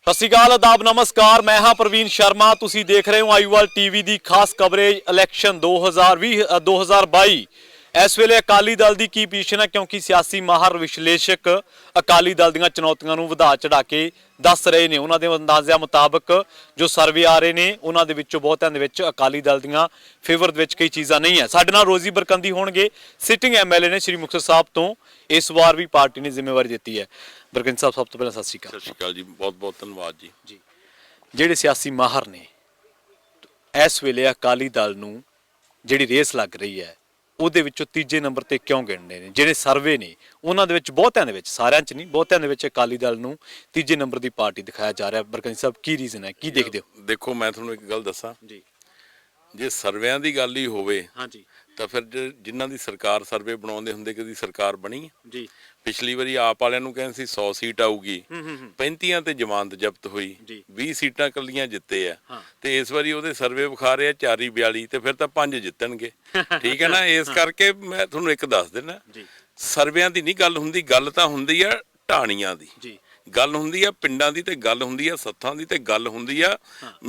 ਸਤਿ ਸ਼੍ਰੀ ਅਕਾਲ, ਆਦਾਬ, ਨਮਸਕਾਰ। ਮੈਂ ਹਾਂ ਪ੍ਰਵੀਨ ਸ਼ਰਮਾ। ਤੁਸੀਂ ਦੇਖ ਰਹੇ ਹੋ ਆਈਵਾਲ ਟੀਵੀ ਦੀ ਖਾਸ ਕਵਰੇਜ ਇਲੈਕਸ਼ਨ 2022। ਇਸ ਵੇਲੇ ਅਕਾਲੀ ਦਲ ਦੀ ਕੀ ਪੋਜੀਸ਼ਨ ਹੈ, ਕਿਉਂਕਿ ਸਿਆਸੀ ਮਾਹਰ ਵਿਸ਼ਲੇਸ਼ਕ ਅਕਾਲੀ ਦਲ ਦੀਆਂ ਚੁਣੌਤੀਆਂ ਨੂੰ ਵਧਾ ਚੜਾ ਕੇ ਦੱਸ ਰਹੇ ਨੇ। ਉਹਨਾਂ ਦੇ ਅੰਦਾਜ਼ਿਆਂ ਮੁਤਾਬਕ ਜੋ ਸਰਵੇ ਆ ਰਹੇ ਨੇ, ਉਹਨਾਂ ਦੇ ਵਿੱਚੋਂ ਬਹੁਤਿਆਂ ਦੇ ਵਿੱਚ ਅਕਾਲੀ ਦਲ ਦੀਆਂ ਫੇਵਰ ਦੇ ਵਿੱਚ ਕਈ ਚੀਜ਼ਾਂ ਨਹੀਂ ਹੈ। ਸਾਡੇ ਨਾਲ ਰੋਜ਼ੀ ਬਰਕੰਦੀ ਹੋਣਗੇ, ਸਿਟਿੰਗ ਐਮਐਲਏ ਨੇ ਸ਼੍ਰੀ ਮੁਕਤਸਰ ਸਾਹਿਬ ਤੋਂ। ਇਸ ਵਾਰ ਵੀ ਪਾਰਟੀ ਨੇ ਜ਼ਿੰਮੇਵਾਰੀ ਦਿੱਤੀ ਹੈ। ਬਰਕੰਦੀ ਸਾਹਿਬ, ਸਭ ਤੋਂ ਪਹਿਲਾਂ ਸਤਿ ਸ਼੍ਰੀ ਅਕਾਲ। ਸਤਿ ਸ਼੍ਰੀ ਅਕਾਲ ਜੀ, ਬਹੁਤ ਬਹੁਤ ਧੰਨਵਾਦ ਜੀ। ਜਿਹੜੇ ਸਿਆਸੀ ਮਾਹਰ ਨੇ ਇਸ ਵੇਲੇ ਅਕਾਲੀ ਦਲ ਨੂੰ ਜਿਹੜੀ ਰੇਸ ਲੱਗ ਰਹੀ ਹੈ, ਉਹਦੇ ਵਿੱਚੋਂ ਤੀਜੇ ਨੰਬਰ ਤੇ ਕਿਉਂ ਗਿਣਦੇ ਨੇ? ਜਿਹੜੇ ਸਰਵੇ ਨੇ ਉਹਨਾਂ ਦੇ ਵਿੱਚ ਬਹੁਤਿਆਂ ਦੇ ਵਿੱਚ, ਸਾਰਿਆਂ 'ਚ ਨਹੀਂ, ਬਹੁਤਿਆਂ ਦੇ ਵਿੱਚ ਅਕਾਲੀ ਦਲ ਨੂੰ ਤੀਜੇ ਨੰਬਰ ਦੀ ਪਾਰਟੀ ਦਿਖਾਇਆ ਜਾ ਰਿਹਾ। ਬਰਕੰਦੀ ਸਾਹਿਬ, ਕੀ ਰੀਜ਼ਨ ਹੈ, ਕੀ ਦੇਖਦੇ ਹੋ? ਦੇਖੋ, ਮੈਂ ਤੁਹਾਨੂੰ ਇੱਕ ਗੱਲ ਦੱਸਾਂ ਜੀ। ਜੇ ਸਰਵਿਆਂ ਦੀ ਗੱਲ ਹੀ ਹੋਵੇ ਹਾਂਜੀ ਤਾਂ ਫਿਰ ਜਿਨ੍ਹਾਂ ਦੀ ਸਰਕਾਰ ਸਰਵੇ ਬਣਾਉਂਦੇ ਹੁੰਦੇ, ਕਦੀ ਸਰਕਾਰ ਬਣੀ ਹੈ? ਜੀ। ਪਿਛਲੀ ਵਾਰੀ ਆਪ ਵਾਲਿਆਂ ਨੂੰ ਕਹਿੰਦੇ ਸੀ 100 ਸੀਟ ਆਊਗੀ, 35 ਤੇ ਜ਼ਮਾਨਤ ਜ਼ਬਤ ਹੋਈ, 20 ਸੀਟਾਂ ਕੱਲੀਆਂ ਜਿੱਤੇ ਆ। ਤੇ ਇਸ ਵਾਰੀ ਉਹਦੇ ਸਰਵੇ ਵਿਖਾ ਰਹੇ ਆ 40 42, ਤੇ ਫਿਰ ਤਾਂ 5 ਜਿੱਤਣਗੇ। ਠੀਕ ਹੈ ਨਾ? ਇਸ ਕਰਕੇ ਮੈਂ ਤੁਹਾਨੂੰ ਇੱਕ ਦੱਸ ਦਿੰਦਾ, ਸਰਵਿਆਂ ਦੀ ਨਹੀਂ ਗੱਲ ਹੁੰਦੀ, ਗੱਲ ਤਾਂ ਹੁੰਦੀ ਆ ਢਾਣੀਆਂ ਦੀ, ਗੱਲ ਹੁੰਦੀ ਆ ਪਿੰਡਾਂ ਦੀ, ਤੇ ਗੱਲ ਹੁੰਦੀ ਆ ਸੱਥਾਂ ਦੀ, ਤੇ ਗੱਲ ਹੁੰਦੀ ਆ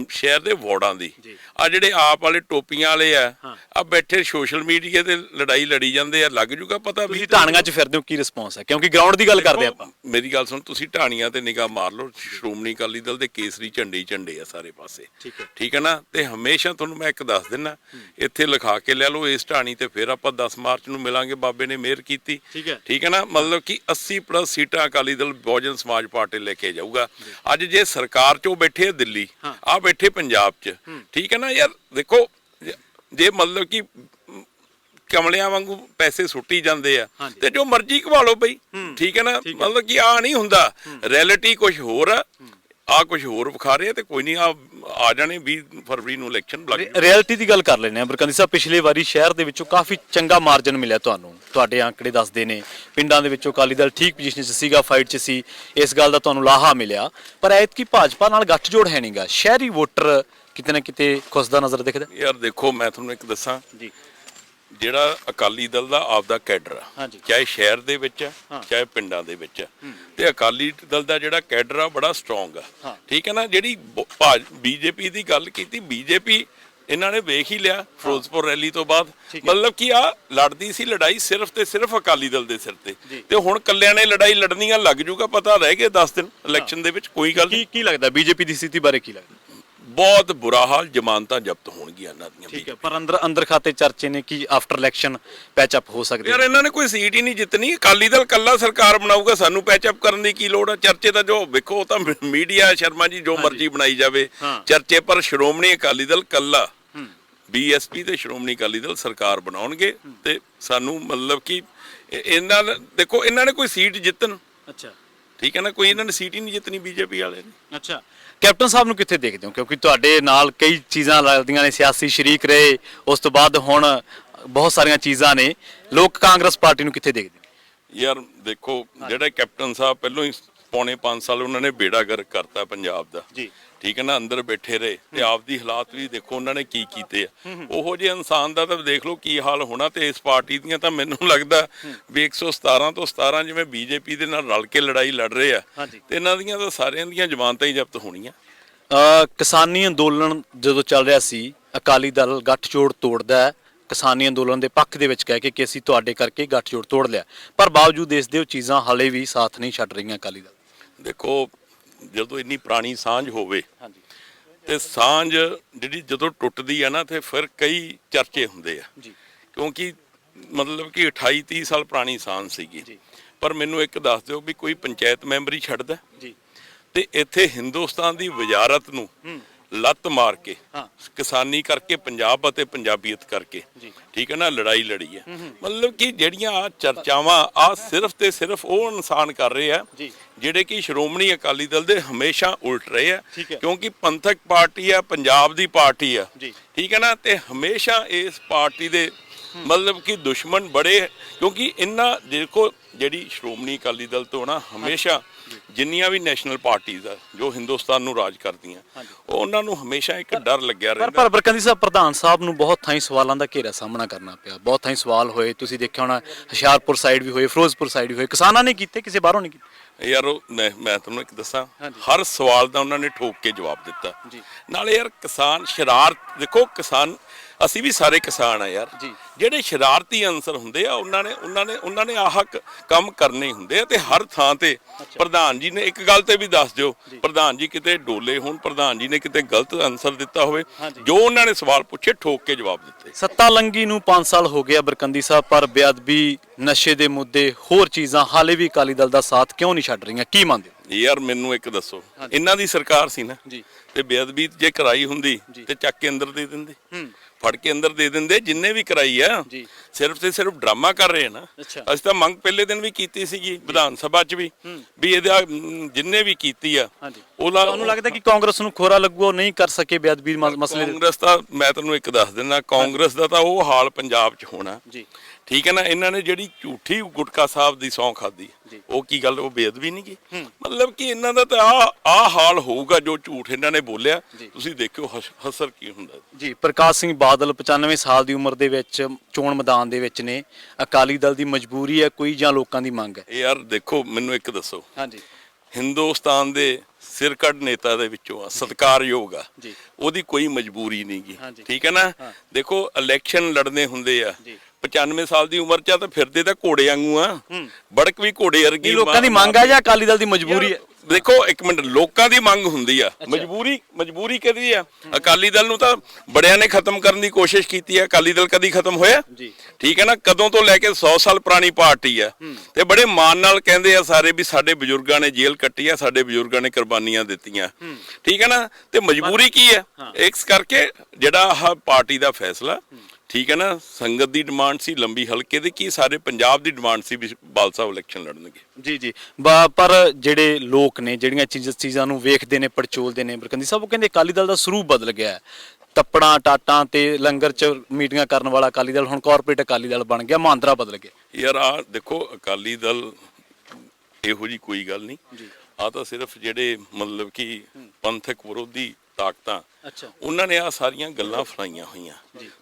ਸ਼ਹਿਰ ਦੇ ਵਾਰਡਾਂ ਦੀ। ਆ ਜਿਹੜੇ ਆਪ ਵਾਲੇ ਟੋਪੀਆਂ ਵਾਲੇ ਆ ਬੈਠੇ ਸੋਸ਼ਲ ਮੀਡੀਆ ਤੇ ਲੜਾਈ ਲੜੀ ਜਾਂਦੇ ਆ, ਲੱਗ ਜੂਗਾ ਪਤਾ। ਤੁਸੀਂ ਢਾਣੀਆਂ 'ਚ ਫਿਰਦੇ ਹੋ, ਕੀ ਰਿਸਪੌਂਸ ਹੈ? ਕਿਉਂਕਿ ਗਰਾਊਂਡ ਦੀ ਗੱਲ ਕਰਦੇ ਆਪਾਂ। ਮੇਰੀ ਗੱਲ ਸੁਣ, ਤੁਸੀਂ ਢਾਣੀਆਂ ਤੇ ਨਿਗਾਹ ਮਾਰ ਲਓ, ਸ਼੍ਰੋਮਣੀ ਅਕਾਲੀ ਦਲ ਦੇ ਕੇਸਰੀ ਝੰਡੇ ਝੰਡੇ ਆ ਸਾਰੇ ਪਾਸੇ। ਠੀਕ ਹੈ ਨਾ? ਤੇ ਹਮੇਸ਼ਾ ਤੁਹਾਨੂੰ ਮੈਂ ਇੱਕ ਦੱਸ ਦਿੰਦਾ, ਇੱਥੇ ਲਿਖਾ ਕੇ ਲੈ ਲਓ ਇਸ ਢਾਣੀ ਤੇ, ਫਿਰ ਆਪਾਂ 10 ਮਾਰਚ ਨੂੰ ਮਿਲਾਂਗੇ, ਬਾਬੇ ਨੇ ਮਿਹਰ ਕੀਤੀ। ਠੀਕ ਹੈ ਨਾ? ਮਤਲਬ ਕਿ 80+ ਸੀਟਾਂ ਅਕਾਲੀ ਦਲ ਬਹੁਜਨ ਸਮਾਜ ਪਾਰਟੀ ਲੈ ਕੇ ਜਾਊਗਾ। ਅੱਜ ਜੇ ਸਰਕਾਰ 'ਚ ਉਹ ਬੈਠੇ ਆ ਦਿੱਲੀ, ਆ ਬੈਠੇ ਪੰਜਾਬ 'ਚ। ਠੀਕ ਹੈ ਨਾ ਯਾਰ? ਦੇਖੋ, ਜੇ ਮਤਲਬ ਕਿ ਕਮਲਿਆਂ ਵਾਂਗੂ ਪੈਸੇ ਸੁੱਟੀ ਜਾਂਦੇ ਆ ਤੇ ਜੋ ਮਰਜ਼ੀ ਘਵਾ ਲਓ ਬਈ। ਠੀਕ ਹੈ ਨਾ? ਮਤਲਬ ਕਿ ਆ ਨਹੀਂ ਹੁੰਦਾ, ਰਿਐਲਿਟੀ ਕੁਝ ਹੋਰ ਆ ਕੁਝ ਹੋਰ ਵਿਖਾ ਰਹੇ ਆ। ਤੇ ਕੋਈ ਨਹੀਂ, ਆ ਜਾਣੇ 20 ਫਰਵਰੀ ਨੂੰ ਇਲੈਕਸ਼ਨ ਲੱਗ ਜਾਊ। ਰਿਐਲਿਟੀ ਦੀ ਗੱਲ ਕਰ ਲੈਂਦੇ ਆ ਬਰਕੰਦੀ ਸਾਹਿਬ। ਪਿਛਲੇ ਵਾਰੀ ਸ਼ਹਿਰ ਦੇ ਵਿੱਚੋਂ ਕਾਫੀ ਚੰਗਾ ਮਾਰਜਨ ਮਿਲਿਆ ਤੁਹਾਨੂੰ, ਤੁਹਾਡੇ ਆંકੜੇ ਦੱਸਦੇ ਨੇ। ਪਿੰਡਾਂ ਦੇ ਵਿੱਚੋਂ ਅਕਾਲੀ ਦਲ ਠੀਕ ਪੋਜੀਸ਼ਨ 'ਚ ਸੀਗਾ, ਫਾਈਟ 'ਚ ਸੀ, ਇਸ ਗੱਲ ਦਾ ਤੁਹਾਨੂੰ ਲਾਹਾ ਮਿਲਿਆ। ਪਰ ਐਤਕੀ ਭਾਜਪਾ ਨਾਲ ਗੱਠਜੋੜ ਹੈ ਨਹੀਂਗਾ, ਸ਼ਹਿਰੀ ਵੋਟਰ ਕਿਤੇ ਨਾ ਕਿਤੇ ਖੁੱਸਦਾ ਨਜ਼ਰ ਦਿਖਦਾ। ਯਾਰ ਦੇਖੋ, ਮੈਂ ਤੁਹਾਨੂੰ ਇੱਕ ਦੱਸਾਂ, ਜਿਹੜਾ ਅਕਾਲੀ ਦਲ ਦਾ ਆਪਦਾ ਕੈਡਰ ਆ, ਚਾਹੇ ਸ਼ਹਿਰ ਦੇ ਵਿੱਚ ਆ ਚਾਹੇ ਪਿੰਡਾਂ ਦੇ ਵਿੱਚ ਆ, ਤੇ ਅਕਾਲੀ ਦਲ ਦਾ ਜਿਹੜਾ ਕੈਡਰ ਆ ਬੜਾ ਸਟਰੋਂਗ ਆ। ਠੀਕ ਹੈ ਨਾ? ਜਿਹੜੀ ਬੀਜੇਪੀ ਦੀ ਗੱਲ ਕੀਤੀ, ਬੀਜੇਪੀ ਇਹਨਾਂ ਨੇ ਵੇਖ ਹੀ ਲਿਆ ਫਿਰੋਜ਼ਪੁਰ ਰੈਲੀ ਤੋਂ ਬਾਅਦ। ਮਤਲਬ ਕਿ ਆ ਲੜਦੀ ਸੀ ਲੜਾਈ ਸਿਰਫ ਤੇ ਸਿਰਫ ਅਕਾਲੀ ਦਲ ਦੇ ਸਿਰ ਤੇ ਹੁਣ ਕੱਲਿਆਂ ਨੇ ਲੜਾਈ ਲੜਨੀਆਂ ਲੱਗ ਜੂਗਾ ਪਤਾ। ਰਹਿ ਗਏ 10 ਦਿਨ ਇਲੈਕਸ਼ਨ ਦੇ ਵਿੱਚ। ਕੋਈ ਗੱਲ ਕੀ ਲੱਗਦਾ ਬੀਜੇਪੀ ਦੀ ਸਥਿਤੀ ਬਾਰੇ? ਕੀ ਲੱਗਦਾ? ਬਹੁਤ ਬੁਰਾ ਹਾਲ, ਜ਼ਮਾਨਤਾਂ ਜ਼ਬਤ ਹੋਣਗੀਆਂ ਇਹਨਾਂ ਦੀਆਂ। ਠੀਕ ਹੈ, ਪਰ ਅੰਦਰ ਖਾਤੇ ਚਰਚੇ ਨੇ ਕਿ ਆਫਟਰ ਇਲੈਕਸ਼ਨ ਪੈਚਅਪ ਹੋ ਸਕਦੇ। ਯਾਰ ਇਹਨਾਂ ਨੇ ਕੋਈ ਸੀਟ ਹੀ ਨਹੀਂ ਜਿੱਤਣੀ। ਅਕਾਲੀ ਦਲ ਕੱਲਾ ਸਰਕਾਰ ਬਣਾਊਗਾ, ਸਾਨੂੰ ਪੈਚਅਪ ਕਰਨ ਦੀ ਕੀ ਲੋੜ ਆ? ਚਰਚੇ ਤਾਂ ਜੋ ਵੇਖੋ, ਉਹ ਤਾਂ ਮੀਡੀਆ ਸ਼ਰਮਾ ਜੀ ਜੋ ਮਰਜ਼ੀ ਬਣਾਈ ਜਾਵੇ ਚਰਚੇ, ਪਰ ਸ਼੍ਰੋਮਣੀ ਅਕਾਲੀ ਦਲ ਕੱਲਾ, ਬੀਐਸਪੀ ਤੇ ਸ਼੍ਰੋਮਣੀ ਅਕਾਲੀ ਦਲ ਸਰਕਾਰ ਬਣਾਉਣਗੇ। ਤੇ ਸਾਨੂੰ ਮਤਲਬ ਕਿ ਇਹਨਾਂ ਦੇਖੋ, ਇਹਨਾਂ ਨੇ ਕੋਈ ਸੀਟ ਜਿੱਤਣ। ਅੱਛਾ, ਠੀਕ ਹੈ ਨਾ? ਕੋਈ ਇਹਨਾਂ ਨੇ ਸੀਟ ਹੀ ਨਹੀਂ ਜਿੱਤਣੀ ਬੀਜੇਪੀ ਵਾਲੇ ਨੇ। ਅੱਛਾ, ਕੈਪਟਨ ਸਾਹਿਬ ਨੂੰ ਕਿੱਥੇ ਦੇਖਦੇ ਹੋ? ਕਿਉਂਕਿ ਤੁਹਾਡੇ ਨਾਲ ਕਈ ਚੀਜ਼ਾਂ ਲੱਗਦੀਆਂ ਨੇ, ਸਿਆਸੀ ਸ਼ਰੀਕ ਰਹੇ, ਉਸ ਤੋਂ ਬਾਅਦ ਹੁਣ ਬਹੁਤ ਸਾਰੀਆਂ ਚੀਜ਼ਾਂ ਨੇ। ਲੋਕ ਕਾਂਗਰਸ ਪਾਰਟੀ ਨੂੰ ਕਿੱਥੇ ਦੇਖਦੇ ਨੇ? ਯਾਰ ਦੇਖੋ, ਜਿਹੜਾ ਕੈਪਟਨ ਸਾਹਿਬ ਪਹਿਲਾਂ ਹੀ ਪੌਣੇ 5 ਸਾਲ ਉਹਨਾਂ ਨੇ ਬੇੜਾ ਗਰਕ ਕਰਤਾ ਪੰਜਾਬ ਦਾ। ਠੀਕ ਹੈ ਨਾ? ਅੰਦਰ ਬੈਠੇ ਰਹੇ ਤੇ ਆਪਦੀ ਹਾਲਾਤ ਵੀ ਦੇਖੋ ਉਹਨਾਂ ਨੇ ਕੀ ਕੀਤੇ ਆ। ਉਹੋ ਜਿਹੇ ਇਨਸਾਨ ਦਾ ਤਾਂ ਦੇਖ ਲਓ ਕੀ ਹਾਲ ਹੋਣਾ। ਤੇ ਇਸ ਪਾਰਟੀ ਦੀਆਂ ਤਾਂ ਮੈਨੂੰ ਲੱਗਦਾ ਵੀ 117 ਤੋਂ 17 ਜਿਵੇਂ ਬੀਜੇਪੀ ਦੇ ਨਾਲ ਰਲ ਕੇ ਲੜਾਈ ਲੜ ਰਹੇ ਆ, ਤੇ ਇਹਨਾਂ ਦੀਆਂ ਤਾਂ ਸਾਰਿਆਂ ਦੀਆਂ ਜ਼ਮਾਨਤਾਂ ਹੀ ਜ਼ਬਤ ਹੋਣੀਆਂ। ਕਿਸਾਨੀ ਅੰਦੋਲਨ ਜਦੋਂ ਚੱਲ ਰਿਹਾ ਸੀ, ਅਕਾਲੀ ਦਲ ਗੱਠਜੋੜ ਤੋੜਦਾ, ਕਿਸਾਨੀ ਅੰਦੋਲਨ ਦੇ ਪੱਖ ਦੇ ਵਿੱਚ ਕਹਿ ਕੇ ਕਿ ਅਸੀਂ ਤੁਹਾਡੇ ਕਰਕੇ ਗੱਠਜੋੜ ਤੋੜ ਲਿਆ, ਪਰ ਬਾਵਜੂਦ ਇਸ ਦੇ ਉਹ ਚੀਜ਼ਾਂ ਹਾਲੇ ਵੀ ਸਾਥ ਨਹੀਂ ਛੱਡ ਰਹੀਆਂ ਅਕਾਲੀ ਦਲ। ਦੇਖੋ, ਜਦੋਂ ਇੰਨੀ ਪੁਰਾਣੀ ਸਾਂਝ ਹੋਵੇ ਤੇ ਸਾਂਝ ਜਿਹੜੀ ਜਦੋਂ ਟੁੱਟਦੀ ਆ ਨਾ, ਤੇ ਫਿਰ ਕਈ ਚਰਚੇ ਹੁੰਦੇ ਆ। ਕਿਉਂਕਿ ਮਤਲਬ ਕਿ 28-30 ਸਾਲ ਪੁਰਾਣੀ ਸਾਂਝ ਸੀਗੀ। ਪਰ ਮੈਨੂੰ ਇੱਕ ਦੱਸ ਦਿਓ ਵੀ ਕੋਈ ਪੰਚਾਇਤ ਮੈਂਬਰ ਹੀ ਛੱਡਦਾ? ਤੇ ਇੱਥੇ ਹਿੰਦੁਸਤਾਨ ਦੀ ਵਜ਼ਾਰਤ ਨੂੰ ਲੱਤ ਮਾਰ ਕੇ, ਕਿਸਾਨੀ ਕਰਕੇ, ਪੰਜਾਬ ਅਤੇ ਪੰਜਾਬੀਅਤ ਕਰਕੇ, ਠੀਕ ਹੈ ਨਾ, ਲੜਾਈ ਲੜੀ ਹੈ। ਮਤਲਬ ਕਿ ਜਿਹੜੀਆਂ ਆ ਚਰਚਾਵਾਂ ਆ ਸਿਰਫ ਤੇ ਸਿਰਫ ਉਹ ਇਨਸਾਨ ਕਰ ਰਹੇ ਆ ਜਿਹੜੇ ਕਿ ਸ਼੍ਰੋਮਣੀ ਅਕਾਲੀ ਦਲ ਦੇ ਹਮੇਸ਼ਾ ਉਲਟ ਰਹੇ ਆ। ਕਿਉਂਕਿ ਪੰਥਕ ਪਾਰਟੀ ਆ, ਪੰਜਾਬ ਦੀ ਪਾਰਟੀ ਆ। ਠੀਕ ਹੈ ਨਾ? ਤੇ ਹਮੇਸ਼ਾ ਇਸ ਪਾਰਟੀ ਦੇ ਮਤਲਬ ਕਿ ਦੁਸ਼ਮਣ ਬੜੇ, ਕਿਉਂਕਿ ਇਹਨਾਂ ਦੇਖੋ, ਜਿਹੜੀ ਸ਼੍ਰੋਮਣੀ ਅਕਾਲੀ ਦਲ ਤੋਂ ਨਾ ਹਮੇਸ਼ਾ ਜਿੰਨੀਆਂ ਵੀ ਨੈਸ਼ਨਲ ਪਾਰਟੀਆਂ ਆ ਜੋ ਹਿੰਦੁਸਤਾਨ ਨੂੰ ਰਾਜ ਕਰਦੀਆਂ, ਉਹ ਉਹਨਾਂ ਨੂੰ ਹਮੇਸ਼ਾ ਇੱਕ ਡਰ ਲੱਗਿਆ ਰਹਿੰਦਾ। ਪਰ ਬਰਕੰਦੀ ਸਾਹਿਬ, ਪ੍ਰਧਾਨ ਸਾਹਿਬ ਨੂੰ ਬਹੁਤ ਥਾਈਂ ਸਵਾਲਾਂ ਦਾ ਘੇਰਾ ਸਾਹਮਣਾ ਕਰਨਾ ਪਿਆ, ਬਹੁਤ ਥਾਈਂ ਸਵਾਲ ਹੋਏ, ਤੁਸੀਂ ਦੇਖਿਆ ਹੋਣਾ ਹੁਸ਼ਿਆਰਪੁਰ ਸਾਈਡ ਵੀ ਹੋਏ, ਫਿਰੋਜ਼ਪੁਰ ਸਾਈਡ ਵੀ ਹੋਏ, ਕਿਸਾਨਾਂ ਨੇ ਕੀਤੇ, ਕਿਸੇ ਬਾਹਰੋਂ ਨਹੀਂ ਕੀਤੇ। ਯਾਰ ਮੈਂ ਤੁਹਾਨੂੰ ਇੱਕ ਦੱਸਾਂ, ਹਰ ਸਵਾਲ ਦਾ ਉਹਨਾਂ ਨੇ ਠੋਕ ਕੇ ਜਵਾਬ ਦਿੱਤਾ। ਨਾਲੇ ਯਾਰ ਕਿਸਾਨ ਸ਼ਰਾਰਤ ਦੇਖੋ, ਕਿਸਾਨ ਅਸੀਂ ਵੀ ਸਾਰੇ ਕਿਸਾਨ ਆ ਯਾਰ, ਜਿਹੜੇ ਸ਼ਰਾਰਤੀ ਅੰਸਰ ਹੁੰਦੇ ਆ ਉਹਨਾਂ ਨੇ ਆਹ ਕੰਮ ਕਰਨੇ ਹੁੰਦੇ ਆ। ਤੇ ਹਰ ਥਾਂ ਤੇ ਪ੍ਰਧਾਨ ਜੀ ਨੇ ਇੱਕ ਗੱਲ ਤੇ ਵੀ ਦੱਸ ਦਿਓ, ਪ੍ਰਧਾਨ ਜੀ ਕਿਤੇ ਡੋਲੇ ਹੋਣ, ਪ੍ਰਧਾਨ ਜੀ ਨੇ ਕਿਤੇ ਗਲਤ ਅੰਸਰ ਦਿੱਤਾ ਹੋਵੇ, ਜੋ ਉਹਨਾਂ ਨੇ ਸਵਾਲ ਪੁੱਛੇ ਠੋਕ ਕੇ ਜਵਾਬ ਦਿੱਤੇ। ਸੱਤਾ ਲੰਗੀ ਨੂੰ 5 ਸਾਲ ਹੋ ਗਿਆ ਬਰਕੰਦੀ ਸਾਹਿਬ, ਪਰ ਬੇਅਦਬੀ, ਨਸ਼ੇ ਦੇ ਮੁੱਦੇ, ਹੋਰ ਚੀਜ਼ਾਂ ਹਾਲੇ ਵੀ ਅਕਾਲੀ ਦਲ ਦਾ ਸਾਥ ਕਿਉਂ ਨਹੀਂ ਛੱਡ ਰਹੀਆਂ, ਕੀ ਮੰਨਦੇ ਹੋ? ਯਾਰ ਮੈਨੂੰ ਇੱਕ ਦੱਸੋ, ਇਹਨਾਂ ਦੀ ਸਰਕਾਰ ਸੀ ਨਾ, ਤੇ ਬੇਅਦਬੀ ਜੇ ਕਰਾਈ ਹੁੰਦੀ ਤੇ ਚੱਕ ਕੇ ਅੰਦਰ ਦੇ ਦਿੰਦੇ, ਫੜ ਕੇ ਅੰਦਰ ਦੇ ਦਿੰਦੇ। ਜਿੰਨੇ ਵੀ ਕਰਾਈ ਆ ਸਿਰਫ ਤੇ ਸਿਰਫ ਡਰਾਮਾ ਕਰ ਰਹੇ ਨਾ। ਅਸੀਂ ਤਾਂ ਮੰਗ ਪਹਿਲੇ ਦਿਨ ਵੀ ਕੀਤੀ ਸੀਗੀ ਵਿਧਾਨ ਸਭਾ 'ਚ ਵੀ ਇਹਦਾ ਜਿੰਨੇ ਵੀ ਕੀਤੀ ਆ, ਉਹਨੂੰ ਲੱਗਦਾ ਕਿ ਕਾਂਗਰਸ ਨੂੰ ਖੋਰਾ ਲੱਗੂ, ਉਹ ਨਹੀਂ ਕਰ ਸਕੇ ਬੇਅਦਬੀ ਮਸਲੇ। ਕਾਂਗਰਸ ਦਾ ਮੈਂ ਤੁਹਾਨੂੰ ਇੱਕ ਦੱਸ ਦਿੰਦਾ, ਕਾਂਗਰਸ ਦਾ ਤਾਂ ਉਹ ਹਾਲ ਪੰਜਾਬ 'ਚ ਹੋਣਾ, ਠੀਕ ਹੈ ਨਾ। ਇਹਨਾਂ ਨੇ ਜਿਹੜੀ ਝੂਠੀ ਗੁਟਕਾ ਸਾਹਿਬ ਦੀ ਸਹੁੰ ਖਾਦੀ, ਉਹ ਕੀ ਗੱਲ, ਉਹ ਬੇਅਦਬੀ ਨਹੀਂ ਗੀ। ਮਤਲਬ ਕਿ ਇਹਨਾਂ ਦਾ ਤਾਂ ਆ ਹਾਲ ਹੋਊਗਾ, ਜੋ ਝੂਠ ਇਹਨਾਂ ਨੇ ਬੋਲਿਆ, ਤੁਸੀਂ ਦੇਖਿਓ ਹਸਰ ਕੀ ਹੁੰਦਾ ਜੀ। ਪ੍ਰਕਾਸ਼ ਸਿੰਘ ਬਾਦਲ 95 ਸਾਲ ਦੀ ਉਮਰ ਦੇ ਵਿੱਚ ਚੋਣ ਮੈਦਾਨ ਦੇ ਵਿੱਚ ਨੇ, ਅਕਾਲੀ ਦਲ ਦੀ ਮਜਬੂਰੀ ਹੈ ਕੋਈ ਜਾਂ ਲੋਕਾਂ ਦੀ ਮੰਗ ਹੈ? ਯਾਰ ਦੇਖੋ, ਮੈਨੂੰ ਇੱਕ ਦੱਸੋ, ਹਿੰਦੁਸਤਾਨ ਦੇ ਸਿਰਕੱਢ ਨੇਤਾ ਦੇ ਵਿੱਚੋਂ ਆ, ਸਤਿਕਾਰਯੋਗ ਆ, ਉਹਦੀ ਕੋਈ ਮਜਬੂਰੀ ਨਹੀਂ ਗੀ, ਠੀਕ ਹੈ ਨਾ। ਦੇਖੋ ਇਲੈਕਸ਼ਨ ਲੜਨੇ ਹੁੰਦੇ ਆ, 95 ਸਾਲ ਦੀ ਉਮਰ 'ਚ ਆ ਤਾਂ ਫਿਰਦੇ ਤਾਂ ਘੋੜੇ ਵਾਂਗੂ ਆ, ਬੜਕ ਵੀ ਘੋੜੇ ਵਰਗੀ। ਲੋਕਾਂ ਦੀ ਮੰਗ ਆ ਜਾਂ ਅਕਾਲੀ ਦਲ ਦੀ ਮਜਬੂਰੀ ਹੈ? ਦੇਖੋ ਇੱਕ ਮਿੰਟ, ਲੋਕਾਂ ਦੀ ਮੰਗ ਹੁੰਦੀ ਆ, ਮਜਬੂਰੀ ਕਿਹਦੀ ਆ? ਅਕਾਲੀ ਦਲ ਨੂੰ ਤਾਂ ਬੜਿਆਂ ਨੇ ਖਤਮ ਕਰਨ ਦੀ ਕੋਸ਼ਿਸ਼ ਕੀਤੀ ਆ, ਅਕਾਲੀ ਦਲ ਕਦੀ ਖਤਮ ਹੋਇਆ? ਠੀਕ ਹੈ ਨਾ। ਕਦੋਂ ਤੋਂ ਲੈ ਕੇ 100 ਸਾਲ ਪੁਰਾਣੀ ਪਾਰਟੀ ਆ, ਤੇ ਬੜੇ ਮਾਣ ਨਾਲ ਕਹਿੰਦੇ ਆ ਸਾਰੇ ਵੀ ਸਾਡੇ ਬਜ਼ੁਰਗਾਂ ਨੇ ਜੇਲ੍ਹ ਕੱਟੀ ਆ, ਸਾਡੇ ਬਜ਼ੁਰਗਾਂ ਨੇ ਕੁਰਬਾਨੀਆਂ ਦਿੱਤੀਆਂ, ਠੀਕ ਹੈ ਨਾ। ਤੇ ਮਜਬੂਰੀ ਕੀ ਆ? ਇਸ ਕਰਕੇ ਜਿਹੜਾ ਆਹ ਪਾਰਟੀ ਦਾ ਫੈਸਲਾ, ਠੀਕ ਹੈ ਨਾ, ਸੰਗਤ ਦੀ ਡਿਮਾਂਡ ਸੀ, ਲੰਬੀ ਹਲਕੇ ਦੀ, ਕੀ ਸਾਰੇ ਪੰਜਾਬ ਦੀ ਡਿਮਾਂਡ ਸੀ ਵੀ ਬਾਲ ਸਾਹਿਬ ਇਲੈਕਸ਼ਨ ਲੜਨਗੇ। ਜੀ ਪਰ ਜਿਹੜੇ ਲੋਕ ਨੇ ਜਿਹੜੀਆਂ ਚੀਜ਼ਾਂ ਨੂੰ ਵੇਖਦੇ ਨੇ, ਪੜਚੋਲਦੇ ਨੇ ਬਰਕੰਦੀ ਸਾਹਿਬ, ਉਹ ਕਹਿੰਦੇ ਅਕਾਲੀ ਦਲ ਦਾ ਸਰੂਪ ਬਦਲ ਗਿਆ ਹੈ। ਤੱਪੜਾਂ ਟਾਟਾਂ ਤੇ ਲੰਗਰ 'ਚ ਮੀਟਿੰਗਾਂ ਕਰਨ ਵਾਲਾ ਅਕਾਲੀ ਦਲ ਹੁਣ ਕਾਰਪੋਰੇਟ ਅਕਾਲੀ ਦਲ ਬਣ ਗਿਆ, ਮਹਾਂਦਰਾ ਬਦਲ ਗਿਆ। ਯਾਰ ਆ ਦੇਖੋ, ਅਕਾਲੀ ਦਲ ਇਹੋ ਜੀ ਕੋਈ ਗੱਲ ਨਹੀਂ, ਆ ਤਾਂ ਸਿਰਫ ਜਿਹੜੇ ਮਤਲਬ ਕਿ ਪੰਥਕ ਵਿਰੋਧੀ ਤਾਕਤਾਂ, ਉਹਨਾਂ ਨੇ ਆ ਸਾਰੀਆਂ ਗੱਲਾਂ ਫਲਾਈਆਂ ਹੋਈਆਂ।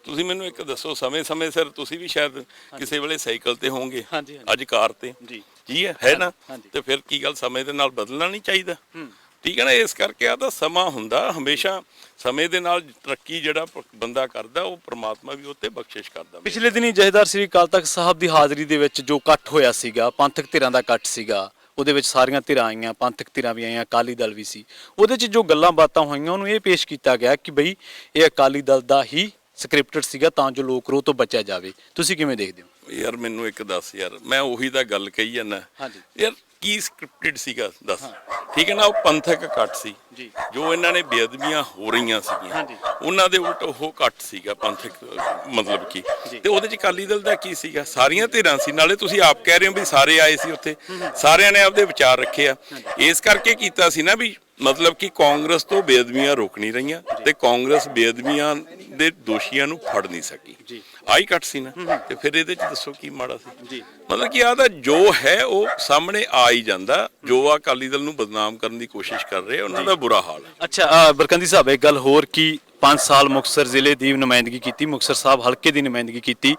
ਤੁਸੀਂ ਮੈਨੂੰ ਇੱਕ ਦੱਸੋ, ਸਮੇਂ ਸਿਰ ਤੁਸੀਂ ਵੀ ਸ਼ਾਇਦ ਕਿਸੇ ਵੇਲੇ ਸਾਈਕਲ ਤੇ ਹੋਵੋਗੇ, ਅੱਜ ਕਾਰ ਤੇ, ਜੀ ਹੈ ਨਾ। ਤੇ ਫਿਰ ਕੀ ਗੱਲ, ਸਮੇਂ ਦੇ ਨਾਲ ਬਦਲਣਾ ਨਹੀਂ ਚਾਹੀਦਾ, ਠੀਕ ਹੈ ਨਾ। ਇਸ ਕਰਕੇ ਆ ਤਾਂ ਸਮਾਂ ਹੁੰਦਾ, ਹਮੇਸ਼ਾ ਸਮੇਂ ਦੇ ਨਾਲ ਤਰੱਕੀ ਜਿਹੜਾ ਬੰਦਾ ਕਰਦਾ, ਉਹ ਪ੍ਰਮਾਤਮਾ ਵੀ ਉੱਤੇ ਬਖਸ਼ਿਸ਼ ਕਰਦਾ। ਪਿਛਲੇ ਦਿਨੀ ਜਥੇਦਾਰ ਸ੍ਰੀ ਅਕਾਲ ਤਖਤ ਸਾਹਿਬ ਦੀ ਹਾਜ਼ਰੀ ਦੇ ਵਿੱਚ ਜੋ ਇਕੱਠ ਹੋਇਆ ਸੀਗਾ, ਪੰਥਕ ਧਿਰਾਂ ਦਾ ਇਕੱਠ ਸੀਗਾ, ਉਹਦੇ ਵਿੱਚ ਸਾਰੀਆਂ ਧਿਰਾਂ ਆਈਆਂ, ਪੰਥਕ ਧਿਰਾਂ ਵੀ ਆਈਆਂ, ਅਕਾਲੀ ਦਲ ਵੀ ਸੀ। ਉਹਦੇ 'ਚ ਜੋ ਗੱਲਾਂ ਬਾਤਾਂ ਹੋਈਆਂ, ਉਹਨੂੰ ਇਹ ਪੇਸ਼ ਕੀਤਾ ਗਿਆ ਕਿ ਬਈ ਇਹ ਅਕਾਲੀ ਦਲ ਦਾ ਹੀ ਸਕ੍ਰਿਪਟਡ ਸੀਗਾ, ਤਾਂ ਜੋ ਲੋਕ ਰੋਹ ਤੋਂ ਬਚਿਆ ਜਾਵੇ। ਤੁਸੀਂ ਕਿਵੇਂ ਦੇਖਦੇ ਹੋ? ਯਾਰ ਮੈਨੂੰ ਇੱਕ ਦੱਸ, ਯਾਰ ਮੈਂ ਉਹੀ ਤਾਂ ਗੱਲ ਕਹੀ ਜਾਂਦਾ ਯਾਰ, ਕੀ ਸਕ੍ਰਿਪਟਡ ਸੀਗਾ ਦੱਸ, ਠੀਕ ਹੈ ਨਾ। ਉਹ ਪੰਥਕ ਇਕੱਠ ਸੀ, ਜੋ ਇਹਨਾਂ ਨੇ ਬੇਅਦਬੀਆਂ ਹੋ ਰਹੀਆਂ ਸੀਗੀਆਂ, ਉਹਨਾਂ ਦੇ ਉਲਟ ਉਹ ਇਕੱਠ ਸੀਗਾ ਪੰਥਕ, ਮਤਲਬ ਕੀ। ਤੇ ਉਹਦੇ 'ਚ ਅਕਾਲੀ ਦਲ ਦਾ ਕੀ ਸੀਗਾ? ਸਾਰੀਆਂ ਧਿਰਾਂ ਸੀ, ਨਾਲੇ ਤੁਸੀਂ ਆਪ ਕਹਿ ਰਹੇ ਹੋ ਵੀ ਸਾਰੇ ਆਏ ਸੀ ਉੱਥੇ, ਸਾਰਿਆਂ ਨੇ ਆਪਦੇ ਵਿਚਾਰ ਰੱਖੇ ਆ। ਇਸ ਕਰਕੇ ਕੀਤਾ ਸੀ ਨਾ ਵੀ ਮਤਲਬ ਕਿ ਕਾਂਗਰਸ ਤੋਂ ਬੇਅਦਬੀਆਂ ਰੋਕ ਨਹੀਂ ਰਹੀਆਂ, ਤੇ ਕਾਂਗਰਸ ਬੇਅਦਬੀਆਂ ਦੇ ਦੋਸ਼ੀਆਂ ਨੂੰ ਫੜ ਨਹੀਂ ਸਕੀ, ਆਈ ਕੱਟ ਸੀ ਨਾ। ਤੇ ਫਿਰ ਇਹਦੇ 'ਚ ਦੱਸੋ ਕੀ ਮਾੜਾ ਸੀ? ਮਤਲਬ ਕਿ ਆਹ ਤਾਂ ਜੋ ਹੈ ਉਹ ਸਾਹਮਣੇ ਆ ਹੀ ਜਾਂਦਾ, ਜੋ ਆ ਅਕਾਲੀ ਦਲ ਨੂੰ ਬਦਨਾਮ ਕਰਨ ਦੀ ਕੋਸ਼ਿਸ਼ ਕਰ ਰਹੇ, ਉਹਨਾਂ ਦਾ ਬੁਰਾ ਹਾਲ ਹੈ। ਅੱਛਾ ਬਰਕੰਦੀ ਸਾਹਿਬ, ਇੱਕ ਗੱਲ ਹੋਰ, ਕਿ 5 ਸਾਲ ਮੁਕਤਸਰ ਜ਼ਿਲ੍ਹੇ ਦੀ ਨੁਮਾਇੰਦਗੀ ਕੀਤੀ, ਮੁਕਤਸਰ ਸਾਹਿਬ ਹਲਕੇ ਦੀ ਨੁਮਾਇੰਦਗੀ ਕੀਤੀ,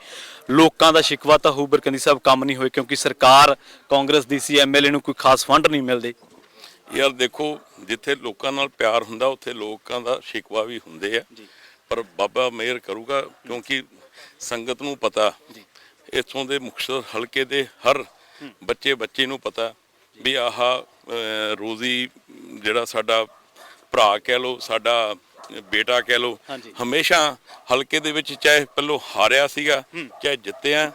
ਲੋਕਾਂ ਦਾ ਸ਼ਿਕਵਾ ਤਾਂ ਹੋਊ ਬਰਕੰਦੀ ਸਾਹਿਬ, ਕੰਮ ਨਹੀਂ ਹੋਏ ਕਿਉਂਕਿ ਸਰਕਾਰ ਕਾਂਗਰਸ ਦੀ ਸੀ, ਐਮਐਲਏ ਨੂੰ ਕੋਈ ਖਾਸ ਫੰਡ ਨਹੀਂ ਮਿਲਦੇ। ਯਾਰ ਦੇਖੋ, ਜਿੱਥੇ ਲੋਕਾਂ ਨਾਲ ਪਿਆਰ ਹੁੰਦਾ ਉੱਥੇ ਲੋਕਾਂ ਦਾ ਸ਼ਿਕਵਾ ਵੀ ਹੁੰਦੇ ਆ, ਪਰ ਬਾਬਾ ਮਿਹਰ ਕਰੂਗਾ, ਕਿਉਂਕਿ ਸੰਗਤ ਨੂੰ ਪਤਾ, ਇੱਥੋਂ ਦੇ ਮੁਕਤਸਰ ਹਲਕੇ ਦੇ ਹਰ ਬੱਚੇ ਨੂੰ ਪਤਾ ਵੀ ਆਹ ਰੋਜ਼ੀ ਜਿਹੜਾ ਸਾਡਾ ਭਰਾ ਕਹਿ ਲਓ, ਸਾਡਾ ਬੇਟਾ ਕਹਿ ਲਓ, ਹਮੇਸ਼ਾ ਹਲਕੇ ਦੇ ਵਿੱਚ ਚਾਹੇ ਪਹਿਲੋਂ ਹਾਰਿਆ ਸੀਗਾ ਚਾਹੇ ਜਿੱਤਿਆ,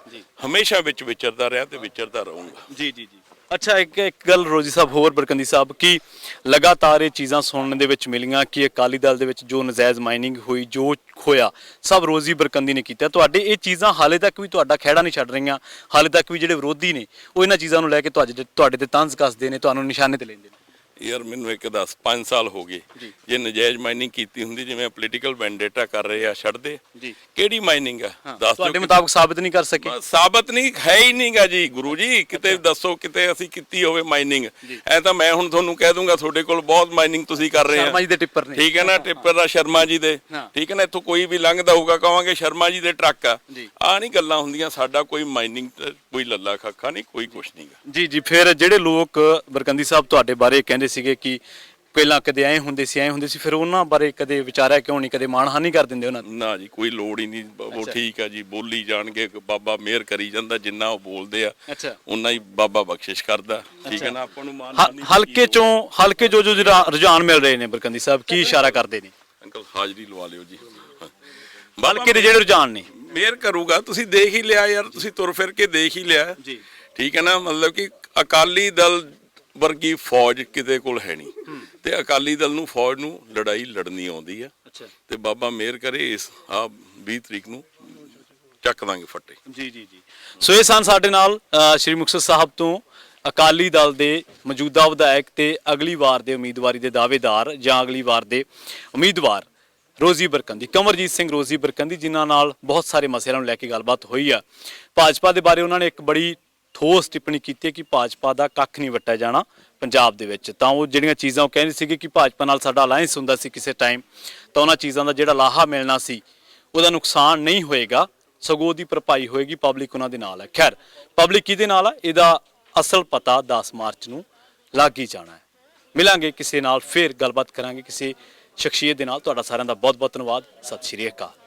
ਹਮੇਸ਼ਾ ਵਿੱਚ ਵਿਚਰਦਾ ਰਿਹਾ ਤੇ ਵਿਚਰਦਾ ਰਹੂੰਗਾ। ਅੱਛਾ, ਇੱਕ ਗੱਲ ਰੋਜ਼ੀ ਸਾਹਿਬ ਹੋਰ ਬਰਕੰਦੀ ਸਾਹਿਬ, ਕਿ ਲਗਾਤਾਰ ਇਹ ਚੀਜ਼ਾਂ ਸੁਣਨ ਦੇ ਵਿੱਚ ਮਿਲੀਆਂ ਕਿ ਅਕਾਲੀ ਦਲ ਦੇ ਵਿੱਚ ਜੋ ਨਜਾਇਜ਼ ਮਾਈਨਿੰਗ ਹੋਈ, ਜੋ ਹੋਇਆ, ਸਭ ਰੋਜ਼ੀ ਬਰਕੰਦੀ ਨੇ ਕੀਤਾ। ਤੁਹਾਡੇ ਇਹ ਚੀਜ਼ਾਂ ਹਾਲੇ ਤੱਕ ਵੀ ਤੁਹਾਡਾ ਖਹਿੜਾ ਨਹੀਂ ਛੱਡ ਰਹੀਆਂ, ਹਾਲੇ ਤੱਕ ਵੀ ਜਿਹੜੇ ਵਿਰੋਧੀ ਨੇ ਉਹ ਇਹਨਾਂ ਚੀਜ਼ਾਂ ਨੂੰ ਲੈ ਕੇ ਤੁਹਾਡੇ ਤੇ ਤੰਜ਼ ਕੱਸਦੇ ਨੇ, ਤੁਹਾਨੂੰ ਨਿਸ਼ਾਨੇ ਤੇ ਲੈਂਦੇ ਨੇ? ਯਾਰ ਮੈਨੂੰ ਇੱਕ ਦੱਸ 5 ਸਾਲ ਹੋ ਗਏ ਜੇ ਨਜਾਇਜ਼ ਮਾਈਨਿੰਗ ਕੀਤੀ ਹੁੰਦੀ ਜਿਵੇਂ ਪੋਲੀਟੀਕਲ ਵੈਂਡੇਟਾ ਕਰ ਰਹੇ ਆ ਛੱਡਦੇ ਕਿਹੜੀ ਮਾਈਨਿੰਗ ਆ ਦੱਸ ਤੁਹਾਡੇ ਮੁਤਾਬਕ ਸਾਬਤ ਨਹੀਂ ਕਰ ਸਕੇ ਸਾਬਤ ਨਹੀਂ ਹੈ ਹੀ ਨਹੀਂਗਾ ਜੀ ਗੁਰੂ ਜੀ ਕਿਤੇ ਦੱਸੋ ਕਿਤੇ ਅਸੀਂ ਕੀਤੀ ਹੋਵੇ ਮਾਈਨਿੰਗ ਐ ਤਾਂ ਮੈਂ ਹੁਣ ਤੁਹਾਨੂੰ ਕਹਿ ਦੂੰਗਾ ਤੁਹਾਡੇ ਕੋਲ ਬਹੁਤ ਮਾਈਨਿੰਗ ਤੁਸੀਂ ਕਰ ਰਹੇ ਸ਼ਰਮਾ ਜੀ ਦੇ ਟਿੱਪਰ ਨੇ ਠੀਕ ਹੈ ਨਾ ਟਿੱਪਰ ਦਾ ਸ਼ਰਮਾ ਜੀ ਦੇ ਠੀਕ ਹੈ ਨਾ ਇੱਥੋਂ ਕੋਈ ਵੀ ਲੰਘਦਾ ਹੋਊਗਾ ਕਹਾਂਗੇ ਸ਼ਰਮਾ ਜੀ ਦੇ ਟਰੱਕ ਆ ਨਹੀਂ ਗੱਲਾਂ ਹੁੰਦੀਆਂ ਸਾਡਾ ਕੋਈ ਮਾਈਨਿੰਗ ਕੋਈ ਲੱਲਾ ਖਾਖਾ ਨਹੀਂ ਕੋਈ ਕੁਛ ਨਹੀਂਗਾ ਜੀ ਜੀ ਫਿਰ ਜਿਹੜੇ ਲੋਕ ਬਰਕੰਦੀ ਸਾਹਿਬ ਤੁਹਾਡੇ ਬਾਰੇ ਕਹਿੰਦੇ ਸੀਗੇ ਕਿ ਪਹਿਲਾਂ ਕਦੇ ਐ ਹੁੰਦੇ ਸੀ ਫਿਰ ਉਹਨਾਂ ਬਾਰੇ ਕਦੇ ਵਿਚਾਰਿਆ ਕਿਉਂ ਨਹੀਂ ਕਦੇ ਮਾਣਹਾਨੀ ਕਰ ਦਿੰਦੇ ਉਹਨਾਂ ਦੀ ਨਾ ਜੀ ਕੋਈ ਲੋੜ ਹੀ ਨਹੀਂ ਉਹ ਠੀਕ ਆ ਜੀ ਬੋਲੀ ਜਾਣਗੇ ਬਾਬਾ ਮਿਹਰ ਕਰੀ ਜਾਂਦਾ ਜਿੰਨਾ ਉਹ ਬੋਲਦੇ ਆ ਉਹਨਾਂ ਹੀ ਬਾਬਾ ਬਖਸ਼ਿਸ਼ ਕਰਦਾ ਠੀਕ ਹੈ ਨਾ ਆਪਾਂ ਨੂੰ ਮਾਣਹਾਨੀ ਹਲਕੇ ਜੋ ਰੁਝਾਨ ਮਿਲ ਰਹੇ ਨੇ ਬਰਕੰਦੀ ਸਾਹਿਬ ਕੀ ਇਸ਼ਾਰਾ ਕਰਦੇ ਨੇ ਅੰਕਲ ਹਾਜ਼ਰੀ ਲਵਾ ਲਿਓ ਜੀ ਹਲਕੇ ਦੇ ਜਿਹੜੇ ਰੁਝਾਨ ਨੇ ਮਿਹਰ ਕਰੂਗਾ ਤੁਸੀਂ ਦੇਖ ਹੀ ਲਿਆ ਯਾਰ ਤੁਸੀਂ ਤੁਰ ਫਿਰ ਕੇ ਦੇਖ ਹੀ ਲਿਆ ਜੀ ਠੀਕ ਹੈ ਨਾ ਮਤਲਬ ਕਿ ਅਕਾਲੀ ਦਲ ਵਰਗੀ ਫੌਜ ਕਿਤੇ ਕੋਲ ਹੈ ਨਹੀਂ ਤੇ ਅਕਾਲੀ ਦਲ ਨੂੰ ਫੌਜ ਨੂੰ ਲੜਾਈ ਲੜਨੀ ਆਉਂਦੀ ਆ ਤੇ ਬਾਬਾ ਮਿਹਰ ਕਰੇ ਇਸ ਆ 20 ਤਰੀਕ ਨੂੰ ਚੱਕ ਦਾਂਗੇ ਫੱਟੇ ਜੀ ਜੀ ਜੀ ਸੋ ਇਹ ਸਨ ਸਾਡੇ ਨਾਲ ਸ਼੍ਰੀ ਮੁਕਤਸਰ ਸਾਹਿਬ ਤੋਂ ਅਕਾਲੀ ਦਲ ਦੇ ਮੌਜੂਦਾ ਵਿਧਾਇਕ ਤੇ ਅਗਲੀ ਵਾਰ ਦੇ ਉਮੀਦਵਾਰੀ ਦੇ ਦਾਅਵੇਦਾਰ ਜਾਂ ਅਗਲੀ ਵਾਰ ਦੇ ਉਮੀਦਵਾਰ ਰੋਜ਼ੀ ਬਰਕੰਦੀ ਕਮਰਜੀਤ ਸਿੰਘ ਰੋਜ਼ੀ ਬਰਕੰਦੀ ਜਿਨ੍ਹਾਂ ਨਾਲ ਬਹੁਤ ਸਾਰੇ ਮਸਲਿਆਂ ਨੂੰ ਲੈ ਕੇ ਗੱਲਬਾਤ ਹੋਈ ਆ ਭਾਜਪਾ ਦੇ ਬਾਰੇ ਉਹਨਾਂ ਨੇ ਇੱਕ ਬੜੀ ਠੋਸ ਟਿੱਪਣੀ ਕੀਤੀ ਕਿ ਭਾਜਪਾ ਦਾ ਕੱਖ ਨਹੀਂ ਵੱਟਿਆ ਜਾਣਾ ਪੰਜਾਬ ਦੇ ਵਿੱਚ ਤਾਂ ਉਹ ਜਿਹੜੀਆਂ ਚੀਜ਼ਾਂ ਉਹ ਕਹਿੰਦੇ ਸੀਗੇ ਕਿ ਭਾਜਪਾ ਨਾਲ ਸਾਡਾ ਅਲਾਈਅੰਸ ਹੁੰਦਾ ਸੀ ਕਿਸੇ ਟਾਈਮ ਤਾਂ ਉਹਨਾਂ ਚੀਜ਼ਾਂ ਦਾ ਜਿਹੜਾ ਲਾਹਾ ਮਿਲਣਾ ਸੀ ਉਹਦਾ ਨੁਕਸਾਨ ਨਹੀਂ ਹੋਏਗਾ ਸਗੋਂ ਦੀ ਭਰਪਾਈ ਹੋਏਗੀ ਪਬਲਿਕ ਉਹਨਾਂ ਦੇ ਨਾਲ ਹੈ ਖੈਰ ਪਬਲਿਕ ਕਿਹਦੇ ਨਾਲ ਹੈ ਇਹਦਾ ਅਸਲ ਪਤਾ 10 ਮਾਰਚ ਨੂੰ ਲੱਗ ਹੀ ਜਾਣਾ ਹੈ ਮਿਲਾਂਗੇ ਕਿਸੇ ਨਾਲ ਫਿਰ ਗੱਲਬਾਤ ਕਰਾਂਗੇ ਕਿਸੇ ਸ਼ਖਸੀਅਤ ਦੇ ਨਾਲ ਤੁਹਾਡਾ ਸਾਰਿਆਂ ਦਾ ਬਹੁਤ ਬਹੁਤ ਧੰਨਵਾਦ ਸਤਿ ਸ਼੍ਰੀ ਅਕਾਲ